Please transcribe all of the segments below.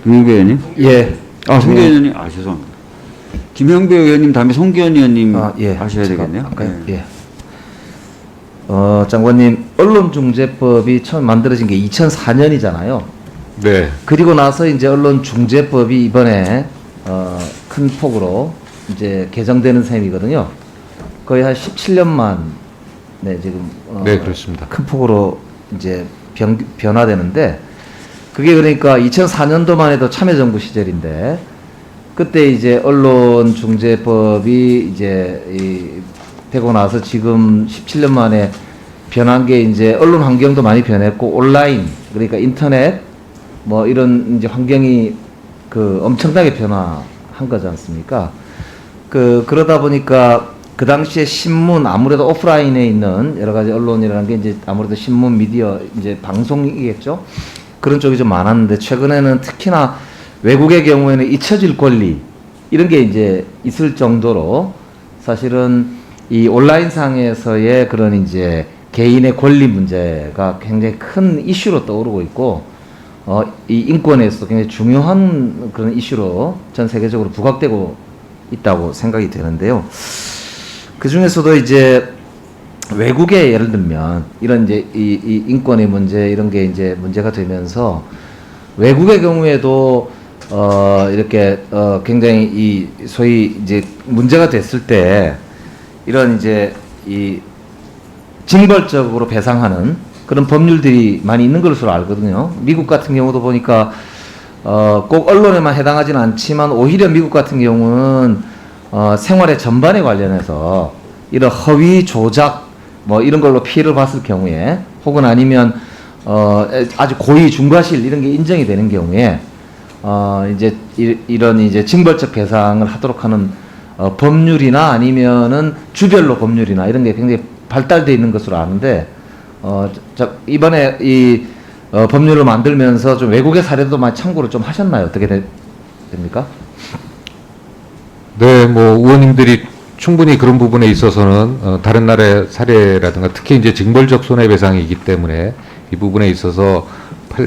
김영배 의원님? 예. 송기현 의원님, 죄송합니다. 김영배 의원님 다음에 송기현 의원님 예. 하셔야 되겠네요. 예. 장관님, 언론중재법이 처음 만들어진 게 2004년이잖아요. 네. 그리고 나서 이제 언론중재법이 이번에 큰 폭으로 이제 개정되는 셈이거든요. 거의 한 17년 만에 지금 네, 그렇습니다. 큰 폭으로 이제 변화되는데, 그게 그러니까 2004년도만 해도 참여정부 시절인데, 그때 이제 언론중재법이 이제 되고 나서 지금 17년 만에 변한 게 이제 언론 환경도 많이 변했고, 온라인, 그러니까 인터넷 뭐 이런 이제 환경이 엄청나게 변화한 거지 않습니까? 그러다 보니까 그 당시에 신문, 아무래도 오프라인에 있는 여러 가지 언론이라는 게 이제 아무래도 신문, 미디어, 이제 방송이겠죠? 그런 쪽이 좀 많았는데, 최근에는 특히나 외국의 경우에는 잊혀질 권리, 이런 게 이제 있을 정도로 사실은 이 온라인상에서의 그런 이제 개인의 권리 문제가 굉장히 큰 이슈로 떠오르고 있고, 이 인권에서 굉장히 중요한 그런 이슈로 전 세계적으로 부각되고 있다고 생각이 되는데요. 그 중에서도 이제 외국에 예를 들면 이런 이제 이 인권의 문제 이런 게 이제 문제가 되면서 외국의 경우에도 이렇게 굉장히 이 소위 이제 문제가 됐을 때 이런 이제 이 징벌적으로 배상하는 그런 법률들이 많이 있는 것으로 알거든요. 미국 같은 경우도 보니까 꼭 언론에만 해당하지는 않지만 오히려 미국 같은 경우는 생활의 전반에 관련해서 이런 허위 조작 뭐 이런 걸로 피해를 봤을 경우에, 혹은 아니면 아주 고의 중과실 이런 게 인정이 되는 경우에 이제 이런 이제 징벌적 배상을 하도록 하는 법률이나 아니면은 주별로 법률이나 이런 게 굉장히 발달되어 있는 것으로 아는데, 이번에 이 법률을 만들면서 좀 외국의 사례도 많이 참고를 좀 하셨나요? 어떻게 됩니까? 네, 뭐 의원님들이 충분히 그런 부분에 있어서는 다른 나라의 사례라든가 특히 이제 징벌적 손해배상이기 때문에 이 부분에 있어서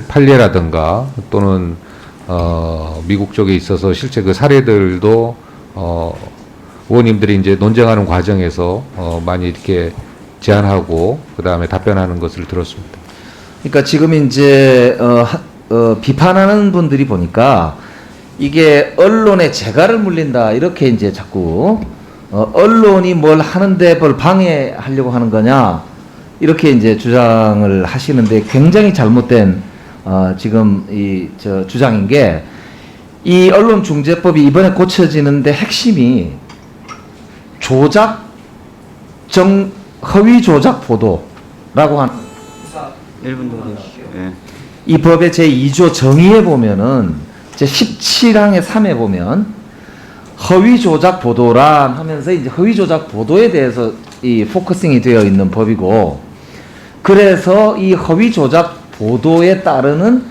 판례라든가 또는 미국 쪽에 있어서 실제 그 사례들도 의원님들이 이제 논쟁하는 과정에서 많이 이렇게 제안하고 그 다음에 답변하는 것을 들었습니다. 그러니까 지금 이제 비판하는 분들이 보니까 이게 언론의 재갈을 물린다 이렇게 이제 자꾸 언론이 뭘 하는데 뭘 방해하려고 하는 거냐 이렇게 이제 주장을 하시는데, 굉장히 잘못된 지금 주장인 게, 이 언론중재법이 이번에 고쳐지는데 핵심이 허위 조작 보도라고 하는 1분 더 주시죠. 예. 이 법의 제2조 정의에 보면은 제17항의 3에 보면 허위 조작 보도란 하면서 이제 허위 조작 보도에 대해서 이 포커싱이 되어 있는 법이고, 그래서 이 허위 조작 보도에 따르는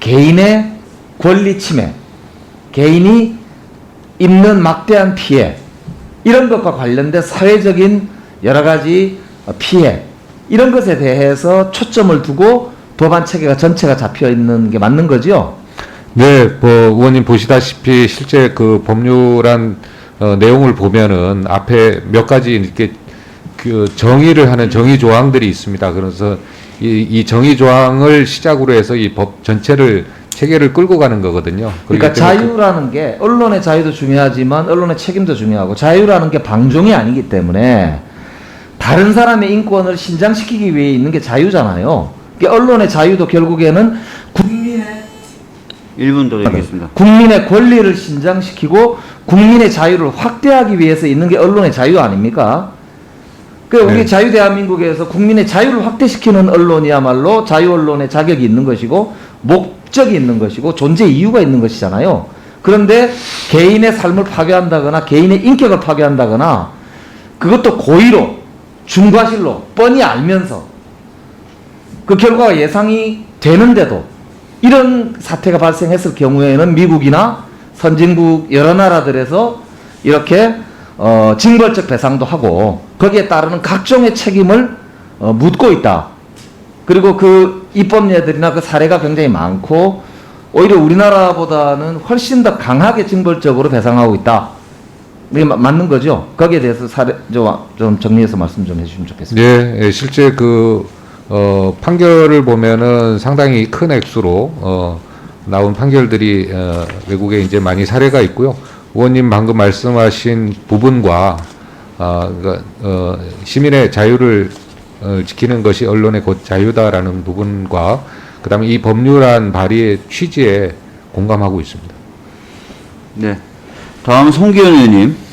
개인의 권리 침해, 개인이 입는 막대한 피해, 이런 것과 관련된 사회적인 여러 가지 피해, 이런 것에 대해서 초점을 두고 법안 체계가 전체가 잡혀 있는 게 맞는 거죠? 네, 뭐 의원님 보시다시피 실제 그 법률안 내용을 보면은 앞에 몇 가지 이렇게 그 정의를 하는 정의 조항들이 있습니다. 그래서 이 정의 조항을 시작으로 해서 이 법 전체를 체계를 끌고 가는 거거든요. 그러니까 자유라는 게, 언론의 자유도 중요하지만 언론의 책임도 중요하고, 자유라는 게 방종이 아니기 때문에 다른 사람의 인권을 신장시키기 위해 있는 게 자유잖아요. 그러니까 언론의 자유도 결국에는 1분 더 드리겠습니다. 국민의 권리를 신장시키고 국민의 자유를 확대하기 위해서 있는 게 언론의 자유 아닙니까? 그 우리 자유대한민국에서 국민의 자유를 확대시키는 언론이야말로 자유 언론의 자격이 있는 것이고 목적이 있는 것이고 존재 이유가 있는 것이잖아요. 그런데 개인의 삶을 파괴한다거나 개인의 인격을 파괴한다거나, 그것도 고의로 중과실로 뻔히 알면서 그 결과가 예상이 되는데도 이런 사태가 발생했을 경우에는 미국이나 선진국 여러 나라들에서 이렇게 징벌적 배상도 하고 거기에 따르는 각종의 책임을 묻고 있다. 그리고 그 입법례들이나 그 사례가 굉장히 많고 오히려 우리나라보다는 훨씬 더 강하게 징벌적으로 배상하고 있다. 이게 맞는 거죠? 거기에 대해서 좀 정리해서 말씀 좀 해주시면 좋겠습니다. 예, 실제 판결을 보면은 상당히 큰 액수로 나온 판결들이 외국에 이제 많이 사례가 있고요. 의원님 방금 말씀하신 부분과 시민의 자유를 지키는 것이 언론의 곧 자유다라는 부분과 그다음에 이 법률안 발의의 취지에 공감하고 있습니다. 네. 다음 송기현 의원님.